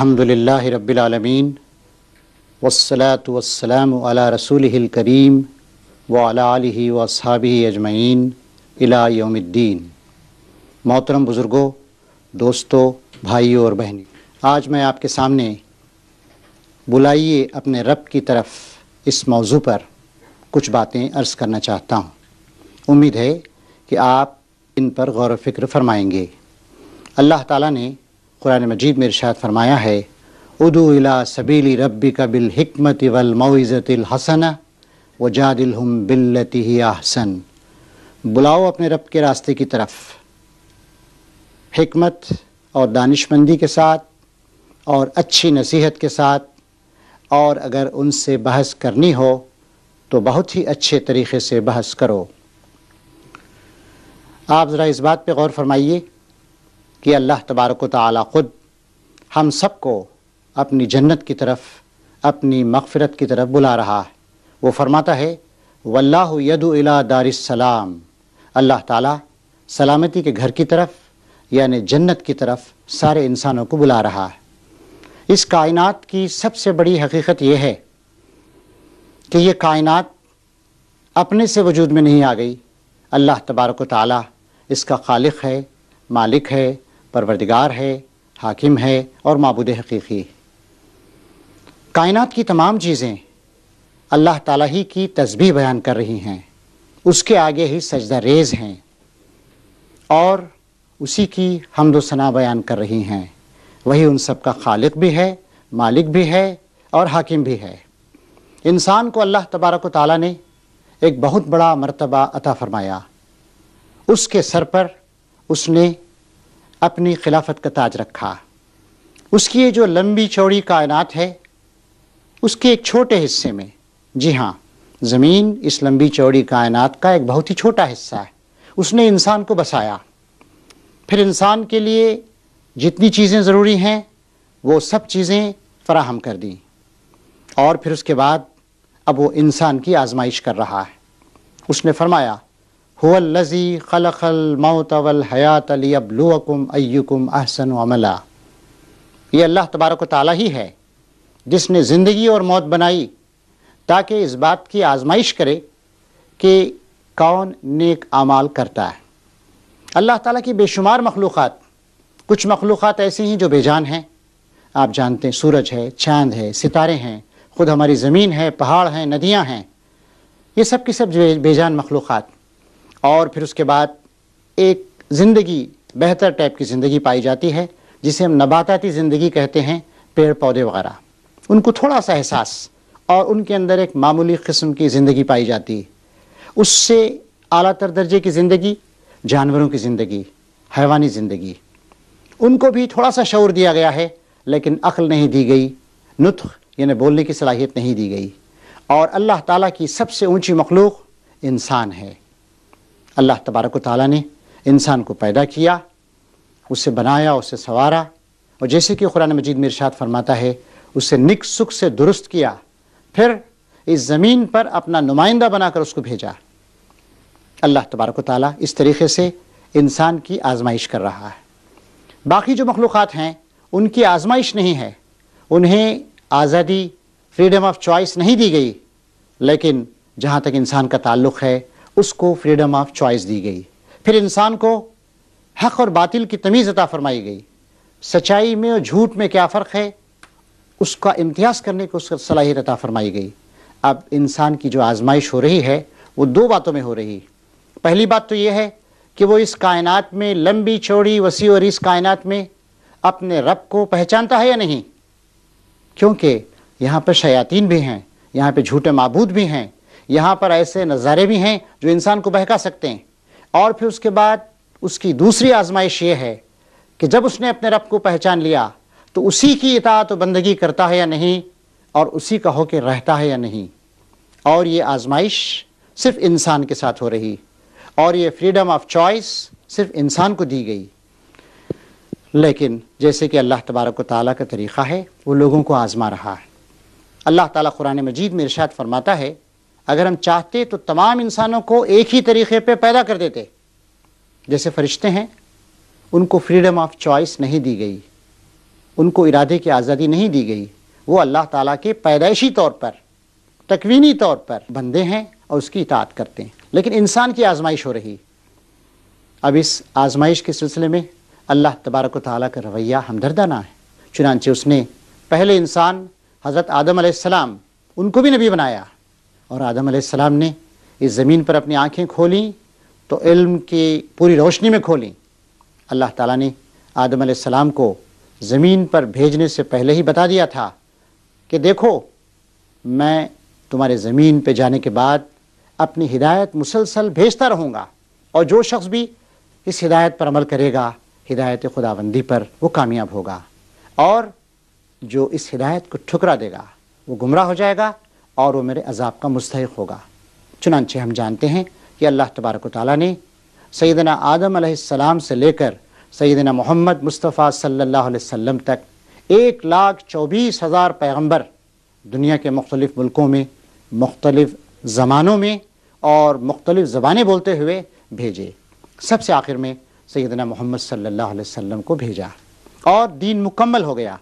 الحمدللہ رب العالمین والصلاة والسلام علی رسولہ الکریم وعلی آلہ واصحابہ اجمعین الی یوم الدین۔ محترم بزرگوں، دوستوں، بھائیوں اور بہنیں، آج میں آپ کے سامنے بلائیے اپنے رب کی طرف اس موضوع پر کچھ باتیں عرض کرنا چاہتا ہوں۔ امید ہے کہ آپ ان پر غور و فکر فرمائیں گے۔ اللہ تعالیٰ نے قرآن مجید میں ارشاد فرمایا ہے، ادعو الی سبیل ربک بالحکمۃ والموعظۃ الحسنہ وجادلہم باللتی ہی احسن۔ بلاؤ اپنے رب کے راستے کی طرف حکمت اور دانش مندی کے ساتھ اور اچھی نصیحت کے ساتھ، اور اگر ان سے بحث کرنی ہو تو بہت ہی اچھے طریقے سے بحث کرو۔ آپ ذرا اس بات پہ غور فرمائیے کہ اللہ تبارک و تعالی خود ہم سب کو اپنی جنت کی طرف، اپنی مغفرت کی طرف بلا رہا ہے۔ وہ فرماتا ہے واللہ یدعو الی دار السلام، اللہ تعالیٰ سلامتی کے گھر کی طرف یعنی جنت کی طرف سارے انسانوں کو بلا رہا ہے۔ اس کائنات کی سب سے بڑی حقیقت یہ ہے کہ یہ کائنات اپنے سے وجود میں نہیں آ گئی، اللہ تبارک و تعالیٰ اس کا خالق ہے، مالک ہے، پروردگار ہے، حاکم ہے اور معبود حقیقی۔ کائنات کی تمام چیزیں اللہ تعالیٰ ہی کی تسبیح بیان کر رہی ہیں، اس کے آگے ہی سجدہ ریز ہیں اور اسی کی حمد و ثنا بیان کر رہی ہیں۔ وہی ان سب کا خالق بھی ہے، مالک بھی ہے اور حاکم بھی ہے۔ انسان کو اللہ تبارک و تعالیٰ نے ایک بہت بڑا مرتبہ عطا فرمایا۔ اس کے سر پر اس نے اپنی خلافت کا تاج رکھا۔ اس کی یہ جو لمبی چوڑی کائنات ہے، اس کے ایک چھوٹے حصے میں، جی ہاں، زمین اس لمبی چوڑی کائنات کا ایک بہت ہی چھوٹا حصہ ہے، اس نے انسان کو بسایا۔ پھر انسان کے لیے جتنی چیزیں ضروری ہیں وہ سب چیزیں فراہم کر دیں، اور پھر اس کے بعد اب وہ انسان کی آزمائش کر رہا ہے۔ اس نے فرمایا هو الذی خلق الموت والحیات لیبلوکم ایکم احسن عملا۔ یہ اللہ تبارک و تعالیٰ ہی ہے جس نے زندگی اور موت بنائی تاکہ اس بات کی آزمائش کرے کہ کون نیک اعمال کرتا ہے۔ اللہ تعالیٰ کی بے شمار مخلوقات، کچھ مخلوقات ایسی ہیں جو بے جان ہیں، آپ جانتے ہیں سورج ہے، چاند ہے، ستارے ہیں، خود ہماری زمین ہے، پہاڑ ہیں، ندیاں ہیں، یہ سب کی سب بے جان مخلوقات۔ اور پھر اس کے بعد ایک زندگی، بہتر ٹائپ کی زندگی پائی جاتی ہے جسے ہم نباتاتی زندگی کہتے ہیں، پیڑ پودے وغیرہ۔ ان کو تھوڑا سا احساس اور ان کے اندر ایک معمولی قسم کی زندگی پائی جاتی ہے۔ اس سے اعلیٰ تر درجے کی زندگی جانوروں کی زندگی، حیوانی زندگی، ان کو بھی تھوڑا سا شعور دیا گیا ہے لیکن عقل نہیں دی گئی، نطق یعنی بولنے کی صلاحیت نہیں دی گئی۔ اور اللہ تعالیٰ کی سب سے اونچی مخلوق انسان ہے۔ اللہ تبارک و تعالیٰ نے انسان کو پیدا کیا، اسے بنایا، اسے سنوارا، اور جیسے کہ قرآن مجید میں ارشاد فرماتا ہے اسے نک سک سے درست کیا، پھر اس زمین پر اپنا نمائندہ بنا کر اس کو بھیجا۔ اللہ تبارک و تعالیٰ اس طریقے سے انسان کی آزمائش کر رہا ہے۔ باقی جو مخلوقات ہیں ان کی آزمائش نہیں ہے، انہیں آزادی، فریڈم آف چوائس نہیں دی گئی، لیکن جہاں تک انسان کا تعلق ہے اس کو فریڈم آف چوائس دی گئی۔ پھر انسان کو حق اور باطل کی تمیز عطا فرمائی گئی، سچائی میں اور جھوٹ میں کیا فرق ہے اس کا امتیاز کرنے کو اس کو صلاحیت عطا فرمائی گئی۔ اب انسان کی جو آزمائش ہو رہی ہے وہ دو باتوں میں ہو رہی ہے۔ پہلی بات تو یہ ہے کہ وہ اس کائنات میں، لمبی چوڑی وسیع اور اس کائنات میں اپنے رب کو پہچانتا ہے یا نہیں، کیونکہ یہاں پر شیاطین بھی ہیں، یہاں پہ جھوٹے معبود بھی ہیں، یہاں پر ایسے نظارے بھی ہیں جو انسان کو بہکا سکتے ہیں۔ اور پھر اس کے بعد اس کی دوسری آزمائش یہ ہے کہ جب اس نے اپنے رب کو پہچان لیا تو اسی کی اطاعت و بندگی کرتا ہے یا نہیں، اور اسی کا ہو کے رہتا ہے یا نہیں۔ اور یہ آزمائش صرف انسان کے ساتھ ہو رہی، اور یہ فریڈم آف چوائس صرف انسان کو دی گئی۔ لیکن جیسے کہ اللہ تبارک و تعالیٰ کا طریقہ ہے وہ لوگوں کو آزما رہا ہے۔ اللہ تعالیٰ قرآن مجید میں ارشاد فرماتا ہے اگر ہم چاہتے تو تمام انسانوں کو ایک ہی طریقے پہ پیدا کر دیتے، جیسے فرشتے ہیں ان کو فریڈم آف چوائس نہیں دی گئی، ان کو ارادے کی آزادی نہیں دی گئی، وہ اللہ تعالیٰ کے پیدائشی طور پر، تکوینی طور پر بندے ہیں اور اس کی اطاعت کرتے ہیں، لیکن انسان کی آزمائش ہو رہی۔ اب اس آزمائش کے سلسلے میں اللہ تبارک و تعالیٰ کا رویہ ہمدردانہ ہے، چنانچہ اس نے پہلے انسان حضرت آدم علیہ السلام ان کو بھی نبی بنایا، اور آدم علیہ السلام نے اس زمین پر اپنی آنکھیں کھولیں تو علم کی پوری روشنی میں کھولیں۔ اللہ تعالیٰ نے آدم علیہ السلام کو زمین پر بھیجنے سے پہلے ہی بتا دیا تھا کہ دیکھو میں تمہارے زمین پہ جانے کے بعد اپنی ہدایت مسلسل بھیجتا رہوں گا، اور جو شخص بھی اس ہدایت پر عمل کرے گا، ہدایت خداوندی پر، وہ کامیاب ہوگا، اور جو اس ہدایت کو ٹھکرا دے گا وہ گمراہ ہو جائے گا اور وہ میرے عذاب کا مستحق ہوگا۔ چنانچہ ہم جانتے ہیں کہ اللہ تبارک و تعالیٰ نے سیدنا آدم علیہ السلام سے لے کر سیدنا محمد مصطفیٰ صلی اللہ علیہ وسلم تک 1,24,000 پیغمبر دنیا کے مختلف ملکوں میں، مختلف زمانوں میں اور مختلف زبانیں بولتے ہوئے بھیجے۔ سب سے آخر میں سیدنا محمد صلی اللہ علیہ وسلم کو بھیجا اور دین مکمل ہو گیا۔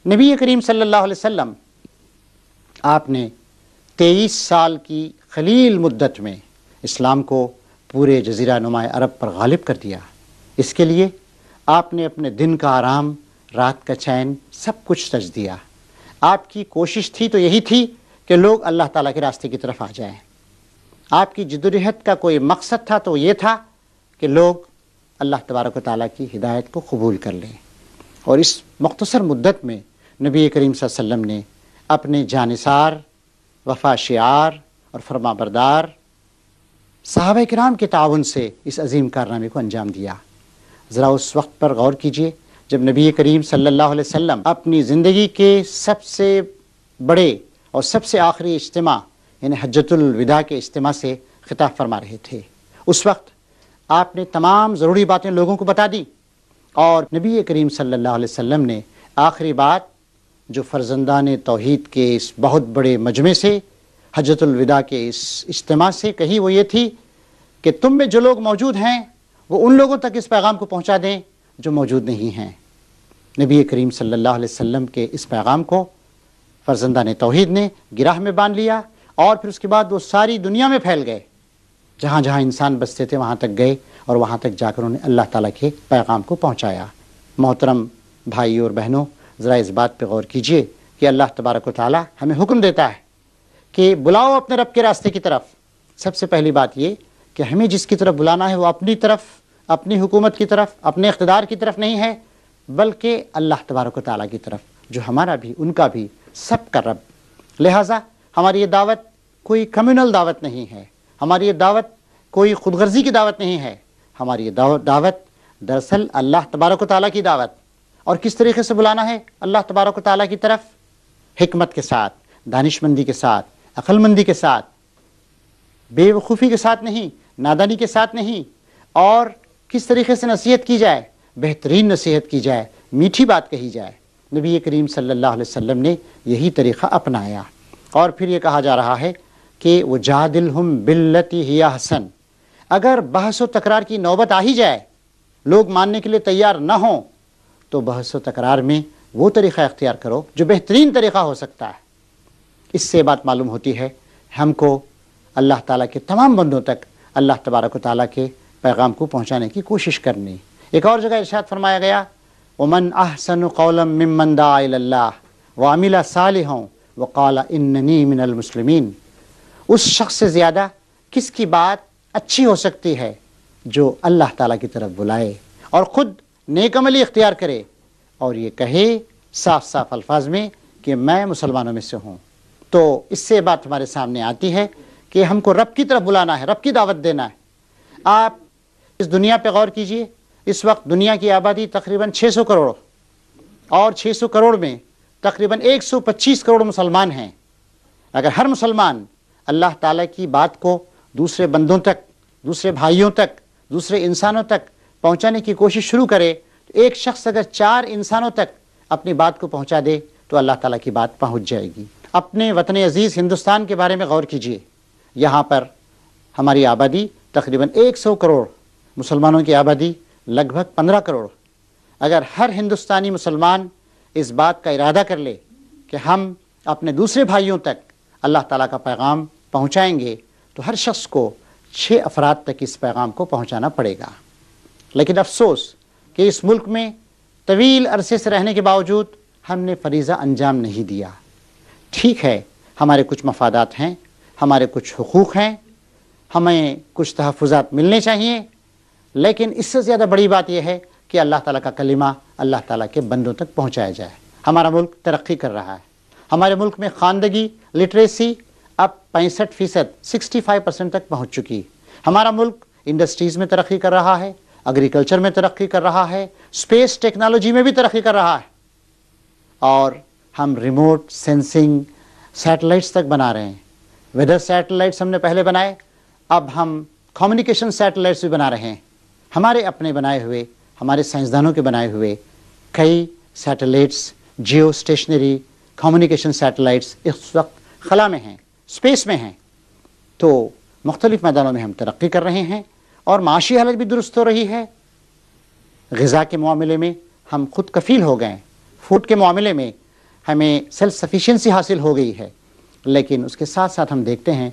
نبی کریم صلی اللہ علیہ وسلم آپ نے 23 سال کی قلیل مدت میں اسلام کو پورے جزیرہ نما عرب پر غالب کر دیا۔ اس کے لیے آپ نے اپنے دن کا آرام، رات کا چین، سب کچھ سج دیا۔ آپ کی کوشش تھی تو یہی تھی کہ لوگ اللہ تعالیٰ کے راستے کی طرف آ جائیں۔ آپ کی جدوجہد کا کوئی مقصد تھا تو یہ تھا کہ لوگ اللہ تبارک و تعالیٰ کی ہدایت کو قبول کر لیں، اور اس مختصر مدت میں نبی کریم صلی اللہ علیہ وسلم نے اپنے جانثار، وفا شعار اور فرما بردار صحابہ کرام کے تعاون سے اس عظیم کارنامے کو انجام دیا۔ ذرا اس وقت پر غور کیجئے جب نبی کریم صلی اللہ علیہ وسلم اپنی زندگی کے سب سے بڑے اور سب سے آخری اجتماع یعنی حجۃ الوداع کے اجتماع سے خطاب فرما رہے تھے۔ اس وقت آپ نے تمام ضروری باتیں لوگوں کو بتا دی، اور نبی کریم صلی اللہ علیہ وسلم نے آخری بات جو فرزندان توحید کے اس بہت بڑے مجمع سے، حجۃ الوداع کے اس اجتماع سے کہی، وہ یہ تھی کہ تم میں جو لوگ موجود ہیں وہ ان لوگوں تک اس پیغام کو پہنچا دیں جو موجود نہیں ہیں۔ نبی کریم صلی اللہ علیہ وسلم کے اس پیغام کو فرزندان توحید نے گرہ میں باندھ لیا، اور پھر اس کے بعد وہ ساری دنیا میں پھیل گئے، جہاں جہاں انسان بستے تھے وہاں تک گئے، اور وہاں تک جا کر انہوں نے اللہ تعالیٰ کے پیغام کو پہنچایا۔ محترم بھائیو اور بہنوں، ذرا اس بات پہ غور کیجئے کہ اللہ تبارک و تعالیٰ ہمیں حکم دیتا ہے کہ بلاؤ اپنے رب کے راستے کی طرف۔ سب سے پہلی بات یہ کہ ہمیں جس کی طرف بلانا ہے وہ اپنی طرف، اپنی حکومت کی طرف، اپنے اقتدار کی طرف نہیں ہے، بلکہ اللہ تبارک و تعالیٰ کی طرف، جو ہمارا بھی، ان کا بھی، سب کا رب۔ لہٰذا ہماری یہ دعوت کوئی کمیونل دعوت نہیں ہے، ہماری یہ دعوت کوئی خود غرضی کی دعوت نہیں ہے، ہماری یہ دعوت دراصل اللہ تبارک و تعالیٰ کی دعوت۔ اور کس طریقے سے بلانا ہے اللہ تبارک و تعالیٰ کی طرف؟ حکمت کے ساتھ، دانش مندی کے ساتھ، عقل مندی کے ساتھ، بے وقوفی کے ساتھ نہیں، نادانی کے ساتھ نہیں۔ اور کس طریقے سے نصیحت کی جائے؟ بہترین نصیحت کی جائے، میٹھی بات کہی جائے۔ نبی کریم صلی اللہ علیہ وسلم نے یہی طریقہ اپنایا، اور پھر یہ کہا جا رہا ہے کہ وَجَادِلْهُمْ بِالَّتِي هِيَ أَحْسَنُ۔ اگر بحث و تکرار کی نوبت آ ہی جائے، لوگ ماننے کے لیے تیار نہ ہوں، تو بحث و تکرار میں وہ طریقہ اختیار کرو جو بہترین طریقہ ہو سکتا ہے۔ اس سے بات معلوم ہوتی ہے ہم کو اللہ تعالیٰ کے تمام بندوں تک اللہ تبارک و تعالیٰ کے پیغام کو پہنچانے کی کوشش کرنی۔ ایک اور جگہ ارشاد فرمایا گیا وَمَنْ أَحْسَنُ قَوْلًا مِّمَّنْ دَعَا إِلَى اللَّهِ وَعَمِلَ صَالِحًا وَقَالَ إِنَّنِي مِنَ الْمُسْلِمِينَ۔ اس شخص سے زیادہ کس کی بات اچھی ہو سکتی ہے جو اللہ تعالیٰ کی طرف بلائے اور خود نیک عملی اختیار کرے، اور یہ کہے صاف صاف الفاظ میں کہ میں مسلمانوں میں سے ہوں۔ تو اس سے بات ہمارے سامنے آتی ہے کہ ہم کو رب کی طرف بلانا ہے، رب کی دعوت دینا ہے۔ آپ اس دنیا پہ غور کیجئے، اس وقت دنیا کی آبادی تقریباً 600 کروڑ، اور 600 کروڑ میں تقریباً 125 کروڑ مسلمان ہیں۔ اگر ہر مسلمان اللہ تعالیٰ کی بات کو دوسرے بندوں تک، دوسرے بھائیوں تک، دوسرے انسانوں تک پہنچانے کی کوشش شروع کرے، تو ایک شخص اگر 4 انسانوں تک اپنی بات کو پہنچا دے تو اللہ تعالیٰ کی بات پہنچ جائے گی۔ اپنے وطن عزیز ہندوستان کے بارے میں غور کیجئے، یہاں پر ہماری آبادی تقریباً 100 کروڑ، مسلمانوں کی آبادی لگ بھگ 15 کروڑ۔ اگر ہر ہندوستانی مسلمان اس بات کا ارادہ کر لے کہ ہم اپنے دوسرے بھائیوں تک اللہ تعالیٰ کا پیغام پہنچائیں گے تو ہر شخص کو 6 افراد تک اس پیغام کو پہنچانا پڑے گا. لیکن افسوس کہ اس ملک میں طویل عرصے سے رہنے کے باوجود ہم نے فریضہ انجام نہیں دیا. ٹھیک ہے، ہمارے کچھ مفادات ہیں، ہمارے کچھ حقوق ہیں، ہمیں کچھ تحفظات ملنے چاہیے، لیکن اس سے زیادہ بڑی بات یہ ہے کہ اللہ تعالیٰ کا کلمہ اللہ تعالیٰ کے بندوں تک پہنچایا جائے. ہمارا ملک ترقی کر رہا ہے. ہمارے ملک میں خواندگی، لٹریسی اب 65%، 65% تک پہنچ چکی. ہمارا ملک انڈسٹریز میں ترقی کر رہا ہے، ایگریکلچر میں ترقی کر رہا ہے، اسپیس ٹیکنالوجی میں بھی ترقی کر رہا ہے، اور ہم ریموٹ سینسنگ سیٹلائٹس تک بنا رہے ہیں. ویدر سیٹلائٹس ہم نے پہلے بنائے، اب ہم کمیونیکیشن سیٹلائٹس بھی بنا رہے ہیں. ہمارے اپنے بنائے ہوئے، ہمارے سائنسدانوں کے بنائے ہوئے کئی satellites, geostationary communication satellites اس وقت خلا میں ہیں، اسپیس میں ہیں. تو مختلف میدانوں میں ہم ترقی کر رہے ہیں اور معاشی حالت بھی درست ہو رہی ہے. غذا کے معاملے میں ہم خود کفیل ہو گئے، فوڈ کے معاملے میں ہمیں سیلف سفیشینسی حاصل ہو گئی ہے. لیکن اس کے ساتھ ساتھ ہم دیکھتے ہیں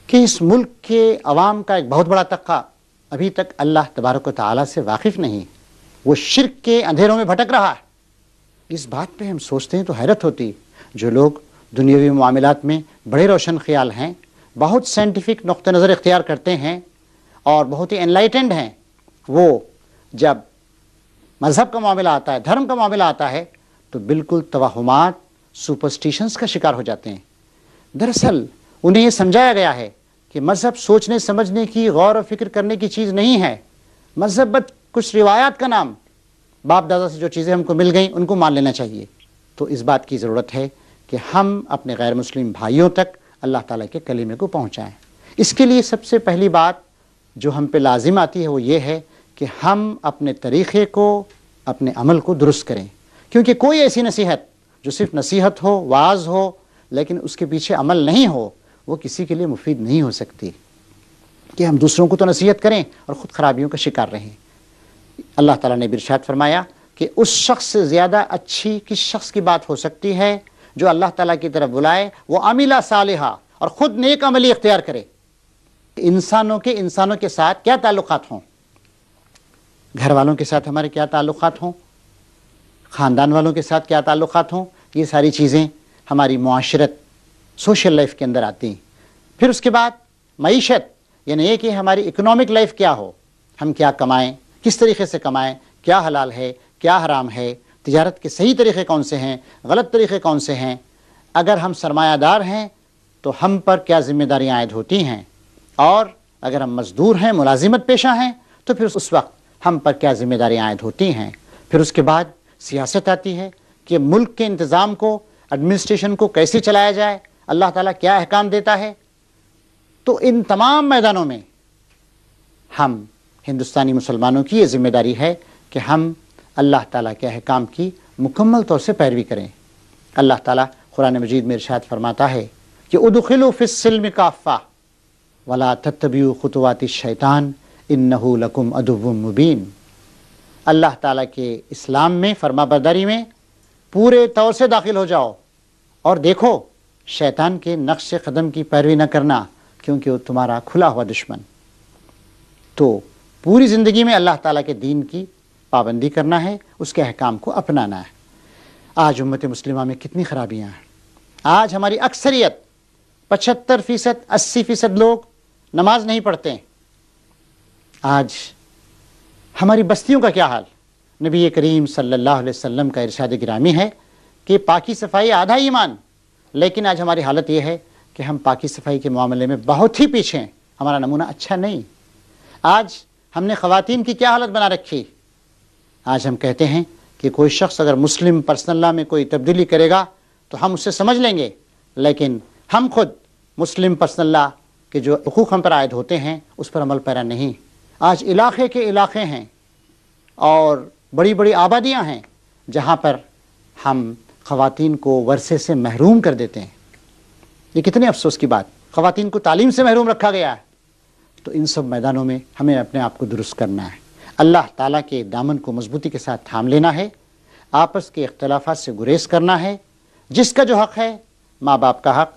کہ اس ملک کے عوام کا ایک بہت بڑا طبقہ ابھی تک اللہ تبارک و تعالیٰ سے واقف نہیں، وہ شرک کے اندھیروں میں بھٹک رہا ہے. اس بات پہ ہم سوچتے ہیں تو حیرت ہوتی. جو لوگ دنیاوی معاملات میں بڑے روشن خیال ہیں، بہت سائنٹیفک نقطہ نظر اختیار کرتے ہیں اور بہت ہی انلائٹنڈ ہیں، وہ جب مذہب کا معاملہ آتا ہے، دھرم کا معاملہ آتا ہے تو بالکل توہمات، سپرسٹیشنز کا شکار ہو جاتے ہیں. دراصل انہیں یہ سمجھایا گیا ہے کہ مذہب سوچنے سمجھنے کی، غور و فکر کرنے کی چیز نہیں ہے. مذہب بس کچھ روایات کا نام، باپ دادا سے جو چیزیں ہم کو مل گئیں ان کو مان لینا چاہیے. تو اس بات کی ضرورت ہے کہ ہم اپنے غیر مسلم بھائیوں تک اللہ تعالیٰ کے کلمے کو پہنچائیں. اس کے لیے سب سے پہلی بات جو ہم پہ لازم آتی ہے وہ یہ ہے کہ ہم اپنے طریقے کو، اپنے عمل کو درست کریں. کیونکہ کوئی ایسی نصیحت جو صرف نصیحت ہو، واعظ ہو، لیکن اس کے پیچھے عمل نہیں ہو، وہ کسی کے لیے مفید نہیں ہو سکتی. کہ ہم دوسروں کو تو نصیحت کریں اور خود خرابیوں کا شکار رہیں. اللہ تعالیٰ نے ارشاد فرمایا کہ اس شخص سے زیادہ اچھی کس شخص کی بات ہو سکتی ہے جو اللہ تعالیٰ کی طرف بلائے، وہ عاملہ صالحہ، اور خود نیک عملی اختیار کرے. انسانوں کے ساتھ کیا تعلقات ہوں، گھر والوں کے ساتھ ہمارے کیا تعلقات ہوں، خاندان والوں کے ساتھ کیا تعلقات ہوں، یہ ساری چیزیں ہماری معاشرت، سوشل لائف کے اندر آتی ہیں. پھر اس کے بعد معیشت، یعنی یہ کہ ہماری اکنامک لائف کیا ہو، ہم کیا کمائیں، کس طریقے سے کمائیں، کیا حلال ہے، کیا حرام ہے، تجارت کے صحیح طریقے کون سے ہیں، غلط طریقے کون سے ہیں. اگر ہم سرمایہ دار ہیں تو ہم پر کیا ذمہ داریاں عائد ہوتی ہیں، اور اگر ہم مزدور ہیں، ملازمت پیشہ ہیں، تو پھر اس وقت ہم پر کیا ذمہ داریاں عائد ہوتی ہیں. پھر اس کے بعد سیاست آتی ہے کہ ملک کے انتظام کو، ایڈمنسٹریشن کو کیسے چلایا جائے، اللہ تعالیٰ کیا احکام دیتا ہے. تو ان تمام میدانوں میں ہم ہندوستانی مسلمانوں کی یہ ذمہ داری ہے کہ ہم اللہ تعالیٰ کے احکام کی مکمل طور سے پیروی کریں. اللہ تعالیٰ قرآن مجید میں ارشاد فرماتا ہے کہ ادخلوا فی السلم کافہ ولا تتبعوا خطوات الشیطان انہ لکم عدو مبین. اللہ تعالیٰ کے اسلام میں، فرما برداری میں پورے طور سے داخل ہو جاؤ، اور دیکھو شیطان کے نقش قدم کی پیروی نہ کرنا، کیونکہ وہ تمہارا کھلا ہوا دشمن. تو پوری زندگی میں اللہ تعالیٰ کے دین کی پابندی کرنا ہے، اس کے احکام کو اپنانا ہے. آج امت مسلمہ میں کتنی خرابیاں ہیں. آج ہماری اکثریت 75%، 80% لوگ نماز نہیں پڑھتے ہیں. آج ہماری بستیوں کا کیا حال. نبی کریم صلی اللہ علیہ وسلم کا ارشاد گرامی ہے کہ پاکی صفائی آدھا ایمان. لیکن آج ہماری حالت یہ ہے کہ ہم پاکی صفائی کے معاملے میں بہت ہی پیچھے ہیں، ہمارا نمونہ اچھا نہیں. آج ہم نے خواتین کی کیا حالت بنا رکھی. آج ہم کہتے ہیں کہ کوئی شخص اگر مسلم پرسنل لا میں کوئی تبدیلی کرے گا تو ہم اسے سمجھ لیں گے، لیکن ہم خود مسلم پرسنل لا کے جو حقوق ہم پر عائد ہوتے ہیں اس پر عمل پیرا نہیں. آج علاقے کے علاقے ہیں اور بڑی بڑی آبادیاں ہیں جہاں پر ہم خواتین کو ورثے سے محروم کر دیتے ہیں. یہ کتنے افسوس کی بات. خواتین کو تعلیم سے محروم رکھا گیا ہے. تو ان سب میدانوں میں ہمیں اپنے آپ کو درست کرنا ہے. اللہ تعالیٰ کے دامن کو مضبوطی کے ساتھ تھام لینا ہے، آپس کے اختلافات سے گریز کرنا ہے، جس کا جو حق ہے، ماں باپ کا حق،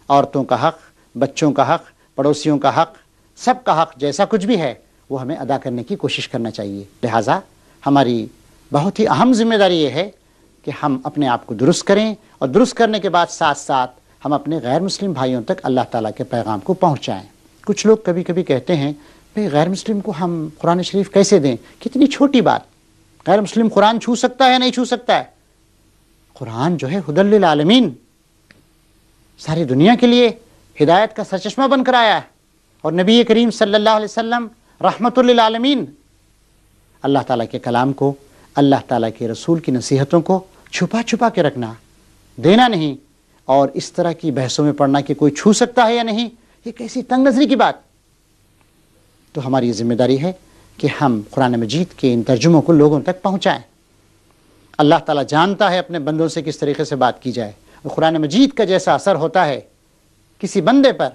عورتوں کا حق، بچوں کا حق، پڑوسیوں کا حق، سب کا حق جیسا کچھ بھی ہے وہ ہمیں ادا کرنے کی کوشش کرنا چاہیے۔ لہٰذا ہماری بہت ہی اہم ذمہ داری یہ ہے کہ ہم اپنے آپ کو درست کریں، اور درست کرنے کے بعد ساتھ ساتھ ہم اپنے غیر مسلم بھائیوں تک اللہ تعالیٰ کے پیغام کو پہنچائیں۔ کچھ لوگ کبھی کبھی کہتے ہیں بھئی غیر مسلم کو ہم قرآن شریف کیسے دیں؟ کتنی چھوٹی بات، غیر مسلم قرآن چھو سکتا ہے نہیں چھو سکتا ہے؟ قرآن جو ہے ہدی للعالمین، ساری دنیا کے لیے ہدایت کا سرچشمہ بن کر آیا ہے، اور نبی کریم صلی اللہ علیہ وسلم رحمت للعالمین۔ اللہ تعالیٰ کے کلام کو، اللہ تعالیٰ کے رسول کی نصیحتوں کو چھپا چھپا کے رکھنا، دینا نہیں، اور اس طرح کی بحثوں میں پڑھنا کہ کوئی چھو سکتا ہے یا نہیں، یہ کیسی تنگ نظری کی بات۔ تو ہماری ذمہ داری ہے کہ ہم قرآن مجید کے ان ترجموں کو لوگوں تک پہنچائیں۔ اللہ تعالیٰ جانتا ہے اپنے بندوں سے کس طریقے سے بات کی جائے، اور قرآن مجید کا جیسا اثر ہوتا ہے کسی بندے پر،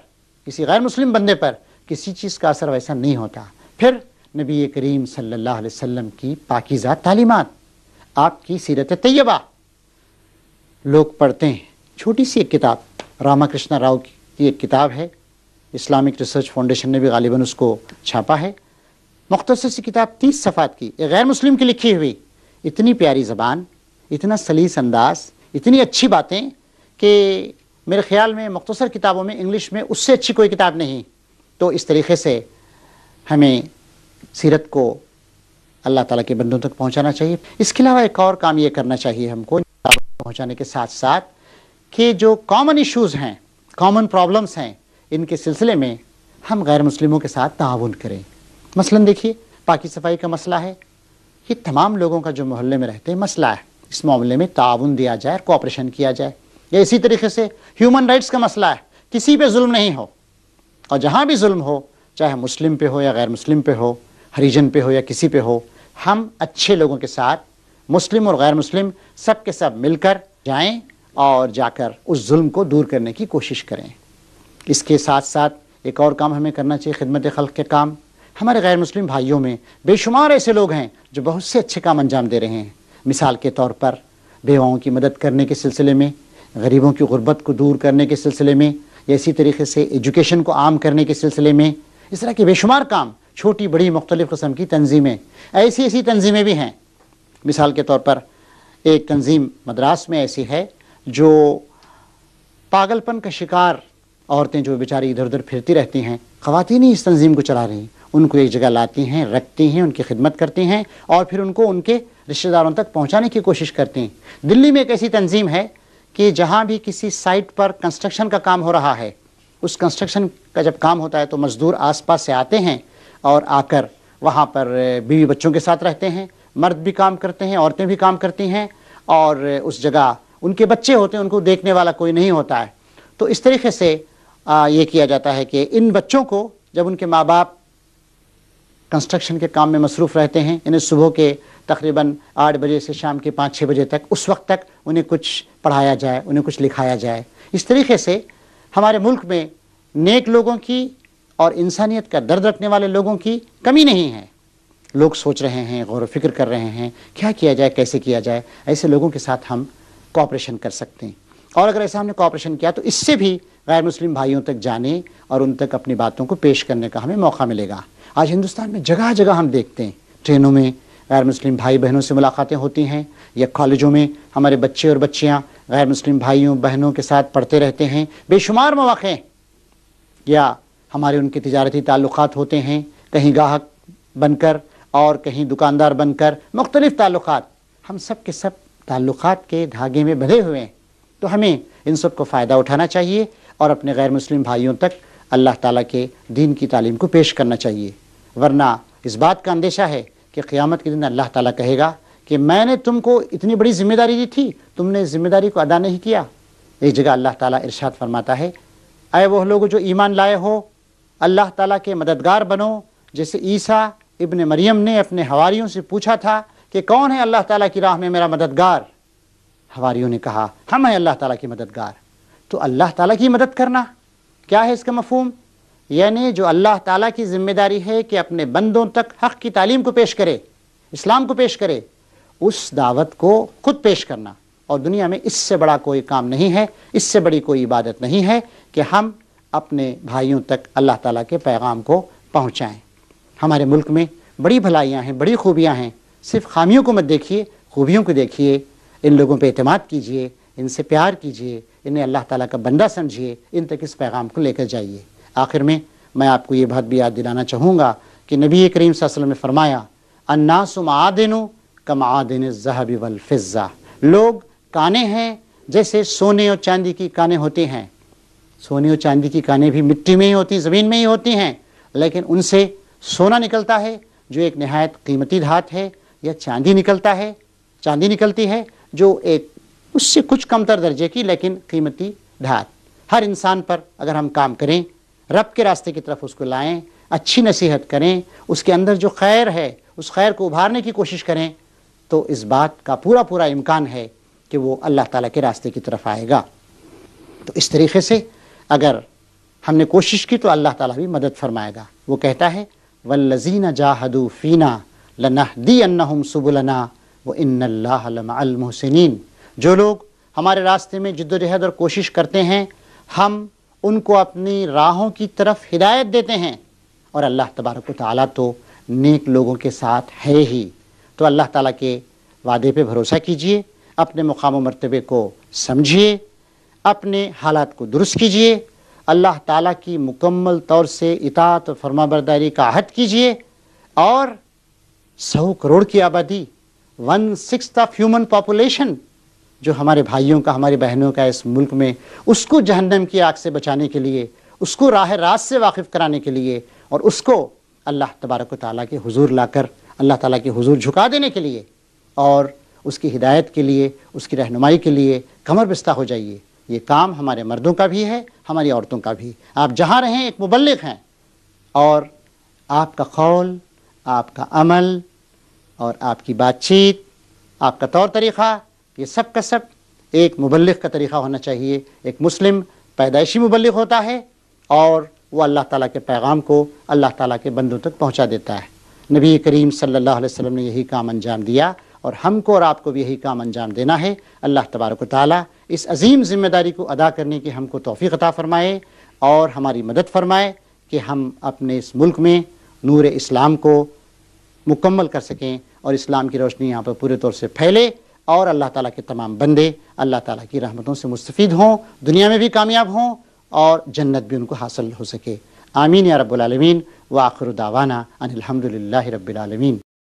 کسی غیر مسلم بندے پر، کسی چیز کا اثر ویسا نہیں ہوتا۔ پھر نبی کریم صلی اللہ علیہ وسلم کی پاکیزہ تعلیمات، آپ کی سیرت طیبہ لوگ پڑھتے ہیں۔ چھوٹی سی ایک کتاب راما کرشنا راؤ کی ایک کتاب ہے، اسلامک ریسرچ فاؤنڈیشن نے بھی غالباً اس کو چھاپا ہے، مختصر سی کتاب 30 صفحات کی، ایک غیر مسلم کی لکھی ہوئی، اتنی پیاری زبان، اتنا سلیس انداز، اتنی اچھی باتیں کہ میرے خیال میں مختصر کتابوں میں انگلش میں اس سے اچھی کوئی کتاب نہیں۔ تو اس طریقے سے ہمیں سیرت کو اللہ تعالیٰ کے بندوں تک پہنچانا چاہیے۔ اس کے علاوہ ایک اور کام یہ کرنا چاہیے ہم کو پہنچانے کے ساتھ ساتھ کہ جو کامن ایشوز ہیں، کامن پرابلمس ہیں، ان کے سلسلے میں ہم غیر مسلموں کے ساتھ تعاون کریں۔ مثلاً دیکھیے پاکی صفائی کا مسئلہ ہے، یہ تمام لوگوں کا جو محلے میں رہتے ہیں مسئلہ ہے، اس معاملے میں تعاون دیا جائے، کوآپریشن کیا جائے۔ یا اسی طریقے سے ہیومن رائٹس کا مسئلہ ہے، کسی پہ ظلم نہیں ہو، اور جہاں بھی ظلم ہو، چاہے مسلم پہ ہو یا غیر مسلم پہ ہو، ہریجن پہ ہو یا کسی پہ ہو، ہم اچھے لوگوں کے ساتھ، مسلم اور غیر مسلم سب کے سب مل کر جائیں اور جا کر اس ظلم کو دور کرنے کی کوشش کریں۔ اس کے ساتھ ساتھ ایک اور کام ہمیں کرنا چاہیے، خدمت خلق کے کام۔ ہمارے غیر مسلم بھائیوں میں بے شمار ایسے لوگ ہیں جو بہت سے اچھے کام انجام دے رہے ہیں، مثال کے طور پر بیواؤں کی مدد کرنے کے سلسلے میں، غریبوں کی غربت کو دور کرنے کے سلسلے میں، یا اسی طریقے سے ایجوکیشن کو عام کرنے کے سلسلے میں، اس طرح کے بے شمار کام، چھوٹی بڑی مختلف قسم کی تنظیمیں، ایسی تنظیمیں بھی ہیں۔ مثال کے طور پر ایک تنظیم مدراس میں ایسی ہے جو پاگل پن کا شکار عورتیں جو بیچاری ادھر ادھر پھرتی رہتی ہیں، خواتین ہی اس تنظیم کو چلا رہی ہیں، ان کو ایک جگہ لاتی ہیں، رکھتی ہیں، ان کی خدمت کرتی ہیں، اور پھر ان کو ان کے رشتہ داروں تک پہنچانے کی کوشش کرتی ہیں۔ دلی میں ایک ایسی تنظیم ہے کہ جہاں بھی کسی سائٹ پر کنسٹرکشن کا کام ہو رہا ہے، اس کنسٹرکشن کا جب کام ہوتا ہے تو مزدور آس پاس سے آتے ہیں اور آ کر وہاں پر بیوی بچوں کے ساتھ رہتے ہیں، مرد بھی کام کرتے ہیں، عورتیں بھی کام کرتی ہیں، اور اس جگہ ان کے بچے ہوتے ہیں، ان کو دیکھنے والا کوئی نہیں ہوتا ہے۔ تو اس طریقے سے یہ کیا جاتا ہے کہ ان بچوں کو جب ان کے ماں باپ کنسٹرکشن کے کام میں مصروف رہتے ہیں، انہیں صبح کے تقریباً 8 بجے سے شام کے 5-6 بجے تک، اس وقت تک انہیں کچھ پڑھایا جائے، انہیں کچھ لکھایا جائے۔ اس طریقے سے ہمارے ملک میں نیک لوگوں کی اور انسانیت کا درد رکھنے والے لوگوں کی کمی نہیں ہے۔ لوگ سوچ رہے ہیں، غور و فکر کر رہے ہیں، کیا کیا جائے، کیسے کیا جائے۔ ایسے لوگوں کے ساتھ ہم کوآپریشن کر سکتے ہیں، اور اگر ایسا ہم نے کوآپریشن کیا تو اس سے بھی غیر مسلم بھائیوں تک جانے اور ان تک اپنی باتوں کو پیش کرنے کا ہمیں موقع ملے گا۔ آج ہندوستان میں جگہ جگہ ہم دیکھتے ہیں، ٹرینوں میں غیر مسلم بھائی بہنوں سے ملاقاتیں ہوتی ہیں، یا کالجوں میں ہمارے بچے اور بچیاں غیر مسلم بھائیوں بہنوں کے ساتھ پڑھتے رہتے ہیں، بے شمار مواقع، یا ہمارے ان کے تجارتی تعلقات ہوتے ہیں، کہیں گاہک بن کر اور کہیں دکاندار بن کر، مختلف تعلقات، ہم سب کے سب تعلقات کے دھاگے میں بندھے ہوئے ہیں۔ تو ہمیں ان سب کو فائدہ اٹھانا چاہیے اور اپنے غیر مسلم بھائیوں تک اللہ تعالیٰ کے دین کی تعلیم کو پیش کرنا چاہیے، ورنہ اس بات کا اندیشہ ہے کہ قیامت کے دن اللہ تعالیٰ کہے گا کہ میں نے تم کو اتنی بڑی ذمہ داری دی تھی، تم نے ذمہ داری کو ادا نہیں کیا۔ ایک جگہ اللہ تعالیٰ ارشاد فرماتا ہے، اے وہ لوگ جو ایمان لائے ہو، اللہ تعالیٰ کے مددگار بنو، جیسے عیسیٰ ابن مریم نے اپنے حواریوں سے پوچھا تھا کہ کون ہے اللہ تعالیٰ کی راہ میں میرا مددگار؟ حواریوں نے کہا ہم ہیں اللہ تعالیٰ کی مددگار۔ تو اللہ تعالیٰ کی مدد کرنا کیا ہے اس کا مفہوم؟ یعنی جو اللہ تعالیٰ کی ذمہ داری ہے کہ اپنے بندوں تک حق کی تعلیم کو پیش کرے، اسلام کو پیش کرے، اس دعوت کو خود پیش کرنا. اور دنیا میں اس سے بڑا کوئی کام نہیں ہے، اس سے بڑی کوئی عبادت نہیں ہے کہ ہم اپنے بھائیوں تک اللہ تعالیٰ کے پیغام کو پہنچائیں. ہمارے ملک میں بڑی بھلائیاں ہیں، بڑی خوبیاں ہیں. صرف خامیوں کو مت دیکھیے، خوبیوں کو دیکھیے. ان لوگوں پہ اعتماد کیجئے، ان سے پیار کیجئے، انہیں اللہ تعالیٰ کا بندہ سمجھیے، ان تک اس پیغام کو لے کر جائیے. آخر میں آپ کو یہ بات بھی یاد دلانا چاہوں گا کہ نبی کریم صلی اللہ علیہ وسلم نے فرمایا الناس معادن کمعادن الذهب والفضہ. لوگ کانے ہیں جیسے سونے اور چاندی کی کانیں ہوتی ہیں. سونے اور چاندی کی کانیں بھی مٹی میں ہی ہوتی، زمین میں ہی ہوتی ہیں، لیکن ان سے سونا نکلتا ہے جو ایک نہایت قیمتی دھات ہے، یا چاندی نکلتی ہے جو ایک اس سے کچھ کمتر درجے کی لیکن قیمتی دھات. ہر انسان پر اگر ہم کام کریں، رب کے راستے کی طرف اس کو لائیں، اچھی نصیحت کریں، اس کے اندر جو خیر ہے اس خیر کو ابھارنے کی کوشش کریں، تو اس بات کا پورا امکان ہے کہ وہ اللہ تعالیٰ کے راستے کی طرف آئے گا. تو اس طریقے سے اگر ہم نے کوشش کی تو اللہ تعالیٰ بھی مدد فرمائے گا. وہ کہتا ہے وَالَّذِينَ جَاهَدُوا فِينَا لَنَهْدِيَنَّهُمْ سُبُلَنَا وَإِنَّ اللَّهَ لَمَعَ الْمُحْسِنِينَ. جو لوگ ہمارے راستے میں جد و جہد اور کوشش کرتے ہیں، ہم ان کو اپنی راہوں کی طرف ہدایت دیتے ہیں، اور اللہ تبارک و تعالیٰ تو نیک لوگوں کے ساتھ ہے ہی. تو اللہ تعالیٰ کے وعدے پہ بھروسہ کیجئے، اپنے مقام و مرتبے کو سمجھیے، اپنے حالات کو درست کیجئے، اللہ تعالیٰ کی مکمل طور سے اطاعت و فرما برداری کا عہد کیجئے، اور 100 کروڑ کی آبادی 1/6 آف ہیومن پاپولیشن جو ہمارے بھائیوں کا، ہماری بہنوں کا اس ملک میں، اس کو جہنم کی آگ سے بچانے کے لیے، اس کو راہ راست سے واقف کرانے کے لیے، اور اس کو اللہ تبارک و تعالیٰ کے حضور لا کر اللہ تعالیٰ کے حضور جھکا دینے کے لیے، اور اس کی ہدایت کے لیے، اس کی رہنمائی کے لیے کمر بستہ ہو جائیے. یہ کام ہمارے مردوں کا بھی ہے، ہماری عورتوں کا بھی. آپ جہاں رہیں ایک مبلغ ہیں، اور آپ کا قول، آپ کا عمل اور آپ کی بات چیت، آپ کا طور طریقہ، یہ سب کا سب ایک مبلغ کا طریقہ ہونا چاہیے. ایک مسلم پیدائشی مبلغ ہوتا ہے، اور وہ اللہ تعالیٰ کے پیغام کو اللہ تعالیٰ کے بندوں تک پہنچا دیتا ہے. نبی کریم صلی اللہ علیہ وسلم نے یہی کام انجام دیا، اور ہم کو اور آپ کو بھی یہی کام انجام دینا ہے. اللہ تبارک و تعالیٰ اس عظیم ذمہ داری کو ادا کرنے کی ہم کو توفیق عطا فرمائے، اور ہماری مدد فرمائے کہ ہم اپنے اس ملک میں نور اسلام کو مکمل کر سکیں، اور اسلام کی روشنی یہاں پر پورے طور سے پھیلے، اور اللہ تعالیٰ کے تمام بندے اللہ تعالیٰ کی رحمتوں سے مستفید ہوں، دنیا میں بھی کامیاب ہوں، اور جنت بھی ان کو حاصل ہو سکے. آمین یا رب العالمین. وآخر دعوانا ان الحمد للہ رب العالمین.